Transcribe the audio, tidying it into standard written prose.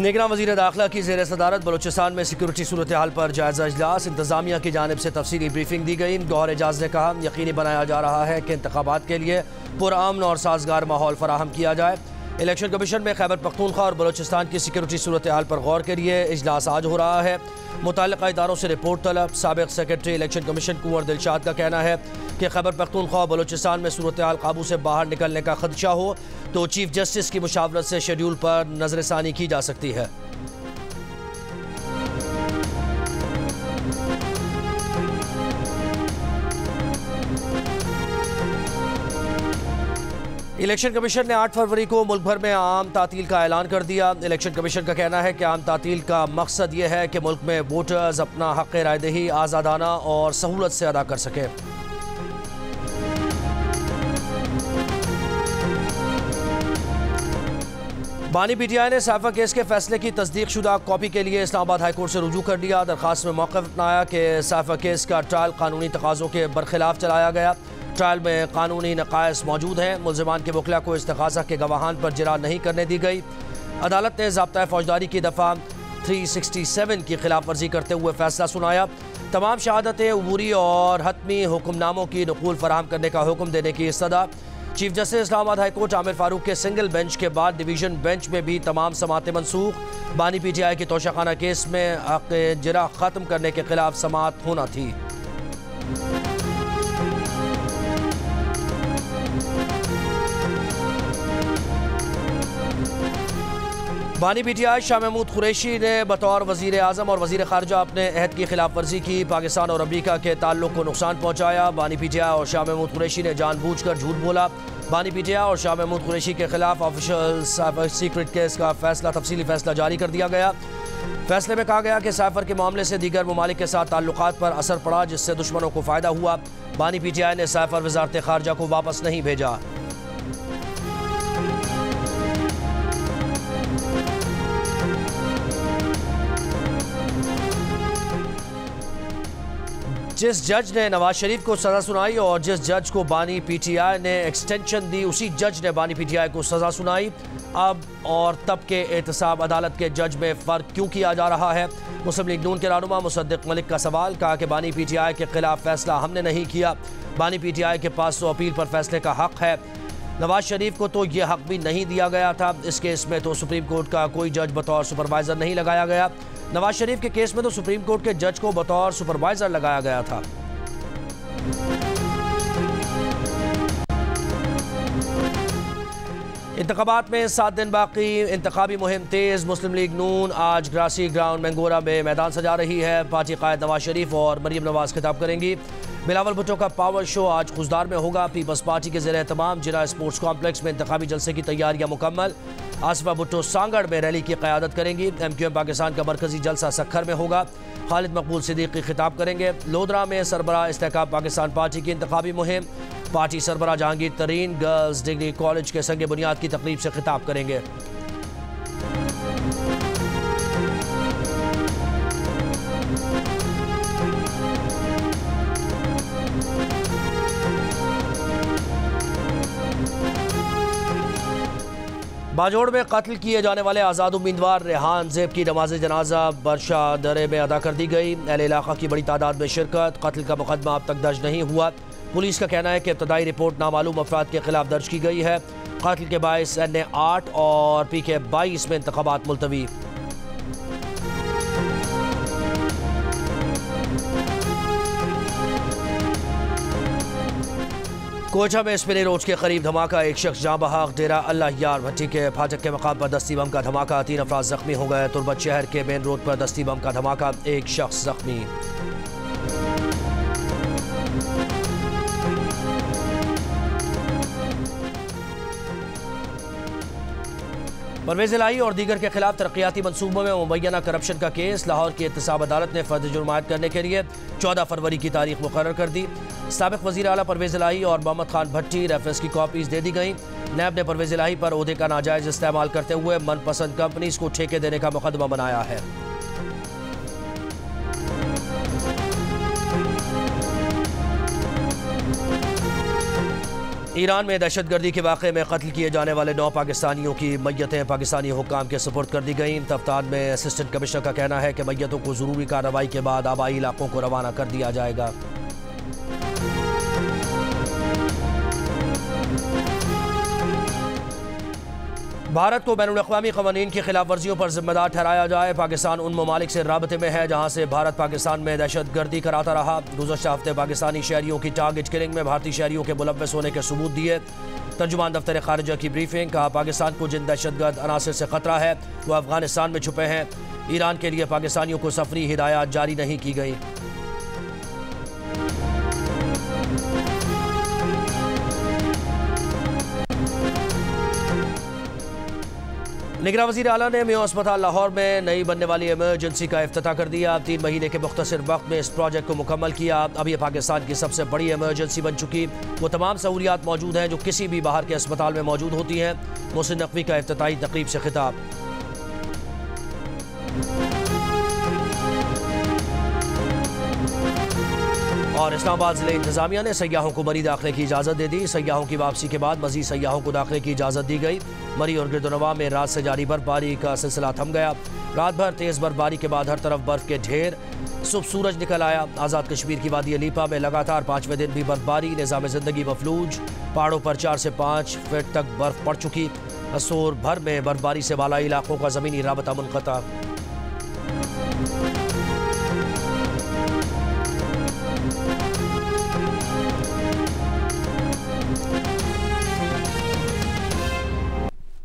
निगरान वज़ीर दाखिला की ज़ेर सदारत बलूचिस्तान में सिक्योरिटी सूरत हाल पर जायज़ा इजलास। इंतज़ामिया की जानिब से तफसीली ब्रीफिंग दी गई। गौहर एजाज ने कहा, यकीनी बनाया जा रहा है कि इंतखाबात के लिए पुरअमन और साजगार माहौल फराहम किया जाए। इलेक्शन कमीशन में खैबर पख्तूनख्वा और बलूचिस्तान की सिक्योरिटी सूरत हाल पर गौर के लिए इजलास आज हो रहा है। मुतल्लिक़ा इदारों से रिपोर्ट तलब। साबिक़ सेक्रेटरी इलेक्शन कमीशन कुंवर दिलशाद का कहना है कि खैबर पख्तूनख्वा और बलूचिस्तान में सूरत हाल काबू से बाहर निकलने का खदशा हो तो चीफ जस्टिस की मुशावरत से शेड्यूल पर नजरसानी की जा सकती है। इलेक्शन कमीशन ने 8 फरवरी को मुल्क भर में आम तातील का ऐलान कर दिया। इलेक्शन कमीशन का कहना है कि आम तातील का मकसद ये है कि मुल्क में वोटर्स अपना हक़ रायदही आज़ादाना और सहूलत से अदा कर सकें। बानी पीटीआई ने साइफर केस के फैसले की तस्दीक शुदा कॉपी के लिए इस्लामाबाद हाई कोर्ट से रुजू कर दिया। दरखास्त में मौक़िफ़ अपनाया कि साइफर केस का ट्रायल कानूनी तकाज़ों के बरखिलाफ चलाया गया। ट्रायल में कानूनी नक़ाइस मौजूद हैं। मुल्ज़िमान के वकला को इस्तग़ासा के गवाहान पर जिरा नहीं करने दी गई। अदालत ने ज़ाब्ता फ़ौजदारी की दफ़ा 367 की खिलाफ वर्जी करते हुए फैसला सुनाया। तमाम शहादतें अबूरी और हतमी हुक्मनामों की नक़ूल फराहम करने का हुक्म देने की इस्तदा। Chief justice Islamabad high court Aamir Farooq के सिंगल बेंच के बाद डिवीज़न बेंच में भी तमाम समातें मनसूख। बानी पीटीआई के तोशाखाना केस में हक़ जिरा ख़त्म करने के खिलाफ समात होना थी। बानी पीटीआई शाह महमूद कुरैशी ने बतौर वज़ीर आज़म और वज़ीर ख़ारजा अपने अहद की खिलाफ वर्जी की। पाकिस्तान और अमरीका के ताल्लुक़ को नुकसान पहुँचाया। बानी पीटीआई और शाह महमूद कुरैशी ने जानबूझकर झूठ बोला। बानी पीटीआई और शाह महमूद कुरैशी के खिलाफ ऑफिशियल सीक्रेट केस का तफसीली फैसला जारी कर दिया गया। फैसले में कहा गया कि साइफर के मामले से दीगर ममालिक के साथ ताल्लुकात पर असर पड़ा, जिससे दुश्मनों को फ़ायदा हुआ। बानी पीटीआई ने साइफर वज़ारत ख़ारजा को वापस नहीं भेजा। जिस जज ने नवाज शरीफ को सज़ा सुनाई और जिस जज को बानी पीटीआई ने एक्सटेंशन दी, उसी जज ने बानी पीटीआई को सज़ा सुनाई। अब और तब के एहतसाब अदालत के जज में फ़र्क क्यों किया जा रहा है? मुस्लिम लीग नून के रहनुमा मुसद्दिक मलिक का सवाल। कहा कि बानी पीटीआई के खिलाफ फैसला हमने नहीं किया। बानी पीटीआई के पास तो अपील पर फैसले का हक़ है। नवाज शरीफ को तो यह हक़ भी नहीं दिया गया था। इस केस में तो सुप्रीम कोर्ट का कोई जज बतौर सुपरवाइज़र नहीं लगाया गया। नवाज शरीफ के केस में तो सुप्रीम कोर्ट के जज को बतौर सुपरवाइज़र लगाया गया था। इंतखाबात में 7 दिन बाकी, इंतखाबी मुहिम तेज़। मुस्लिम लीग नून आज ग्रासी ग्राउंड मैंगोरा में मैदान सजा रही है। पार्टी कायद नवाज शरीफ और मरीम नवाज खिताब करेंगी। बिलावल भुट्टो का पावर शो आज खुजदार में होगा। पीपल्स पार्टी के ज़ेर तमाम जिला स्पोर्ट्स कॉम्प्लेक्स में इंतखाबी जलसे की तैयारियां मुकम्मल। आसिफा भुट्टो सांगड़ में रैली की क़यादत करेंगी। MQM पाकिस्तान का मरकजी जलसा सक्खर में होगा। खालिद मकबूल सिद्दीकी खिताब करेंगे। लोधरा में सरबराह इस्तेहकाम पाकिस्तान पार्टी की इंतखाबी मुहिम। पार्टी सरबराह जहांगीर तरीन गर्ल्स डिग्री कॉलेज के संग बुनियाद की तकरीब से खिताब करेंगे। बाजोड़ में कत्ल किए जाने वाले आज़ाद उम्मीदवार रेहान ज़ेब की नमाज जनाजा बरशा दरे में अदा कर दी गई। अहले इलाक़ा की बड़ी तादाद में शिरकत। कत्ल का मुकदमा अब तक दर्ज नहीं हुआ। पुलिस का कहना है कि इब्तदाई रिपोर्ट नामालूम अफराद के खिलाफ दर्ज की गई है। कत्ल के बाइस NA 8 और PK 22 में इंतखाबात मुलतवी। कोयटा में स्पिनी रोड के करीब धमाका, एक शख्स जाँ बहक। डेरा अल्लाह यार भट्टी के फाटक के मकाम पर दस्ती बम का धमाका, 3 अफराद जख्मी हो गए। तुर्बत शहर के मेन रोड पर दस्ती बम का धमाका, एक शख्स जख्मी। परवेज़ इलाही और दीगर के खिलाफ तरक्याती मनसूबों में मुबैना करप्शन का केस। लाहौर की एहतसाब अदालत ने फर्द जुर्म आयद करने के लिए 14 फरवरी की तारीख मुकर्रर कर दी। साबिक़ वज़ीर आला परवेज़ इलाही और मोहम्मद खान भट्टी रेफरेंस की कॉपीज़ दे दी गई। नैब ने परवेज़ इलाही पर ओहदे का नाजायज़ इस्तेमाल करते हुए मनपसंद कंपनीज़ को ठेके देने का मुकदमा बनाया है। ईरान में दहशतगर्दी के वाक़े में कत्ल किए जाने वाले 9 पाकिस्तानियों की मैयतें पाकिस्तानी हुक्काम के सुपुर्द कर दी गईं। तफ्तान में असिस्टेंट कमिश्नर का कहना है कि मैयतों को ज़रूरी कार्रवाई के बाद आबाई इलाकों को रवाना कर दिया जाएगा। भारत को बैनुल-अक़वामी क़वानीन की खिलाफ वर्जियों पर जिम्मेदार ठहराया जाए। पाकिस्तान उन ममालिक से राबते में है जहाँ से भारत पाकिस्तान में दहशतगर्दी कराता रहा। गुज़श्ता हफ्ते पाकिस्तानी शहरियों की टारगेट किलिंग में भारतीय शहरियों के मुलव्वस होने के सबूत दिए। तर्जुमान दफ्तर खारिजा की ब्रीफिंग, कहा पाकिस्तान को जिन दहशतगर्द अनासर से खतरा है वो अफगानिस्तान में छुपे हैं। ईरान के लिए पाकिस्तानियों को सफरी हिदायत जारी नहीं की गई। निगरान वज़ीर आला ने मेयो अस्पताल लाहौर में नई बनने वाली इमरजेंसी का इफ्तिताह कर दिया। 3 महीने के मुख्तसर वक्त में इस प्रोजेक्ट को मुकम्मल किया। अब यह पाकिस्तान की सबसे बड़ी इमरजेंसी बन चुकी। वो तमाम सहूलियात मौजूद हैं जो किसी भी बाहर के अस्पताल में मौजूद होती हैं। मोहसिन नकवी का इफ्तिताही तकरीब से खिताब। और इस्लामाबाद ज़िले इंतजामिया ने सयाहों को मरी दाखिले की इजाज़त दे दी। सयाहों की वापसी के बाद मज़ीद सयाहों को दाखिले की इजाज़त दी गई। मरी और गिरदोनवा में रात से जारी बर्फबारी का सिलसिला थम गया। रात भर तेज़ बर्फबारी के बाद हर तरफ बर्फ़ के ढेर। सुबह सूरज निकल आया। आज़ाद कश्मीर की वादी अलीपा में लगातार 5वें दिन भी बर्फबारी। निज़ाम ज़िंदगी मफलूज। पहाड़ों पर 4 से 5 फीट तक बर्फ़ पड़ चुकी। असोर भर में बर्फबारी से बालाई इलाकों का ज़मीनी राबता मुनक़ता।